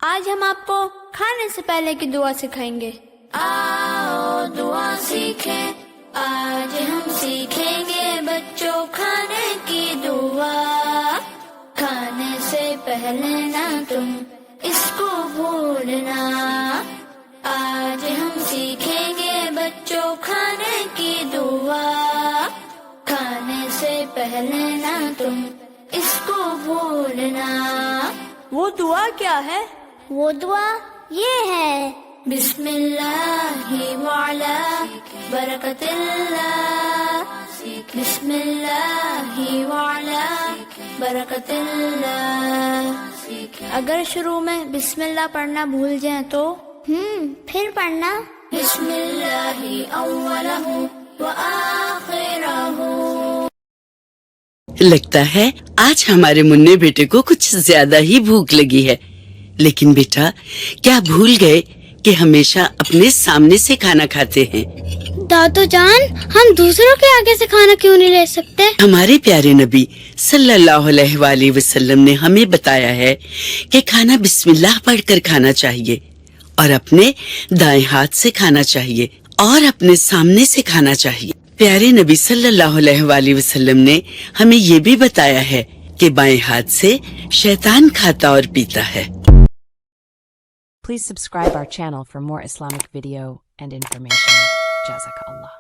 آج ہم آپ کو کھانے سے پہلے کی دعا سکھائیں گے۔ آؤ دعا سیکھیں، آج ہم سیکھیں گے بچوں کھانے کی دعا۔ کھانے سے پہلے نہ تم اس کو بھولنا، آج ہم سیکھیں گے بچوں کھانے کی دعا۔ کھانے سے پہلے نہ تم اس کو بھولنا۔ وہ دعا کیا ہے؟ وہ دعا یہ ہے، بسم اللہ وعلا برکت اللہ، بسم اللہ وعلا برکت اللہ۔ اگر شروع میں بسم اللہ پڑھنا بھول جائیں تو پھر پڑھنا بسم اللہ اولہ وآخرہ۔ لگتا ہے آج ہمارے منّے بیٹے کو کچھ زیادہ ہی بھوک لگی ہے، لیکن بیٹا کیا بھول گئے کہ ہمیشہ اپنے سامنے سے کھانا کھاتے ہیں؟ دادو جان، ہم دوسروں کے آگے سے کھانا کیوں نہیں لے سکتے؟ ہمارے پیارے نبی صلی اللہ علیہ وآلہ وسلم نے ہمیں بتایا ہے کہ کھانا بسم اللہ پڑھ کر کھانا چاہیے، اور اپنے دائیں ہاتھ سے کھانا چاہیے، اور اپنے سامنے سے کھانا چاہیے۔ پیارے نبی صلی اللہ علیہ وآلہ وسلم نے ہمیں یہ بھی بتایا ہے کہ بائیں ہاتھ سے شیطان کھاتا اور پیتا ہے۔ Please subscribe our channel for more Islamic video and information. Jazakallah.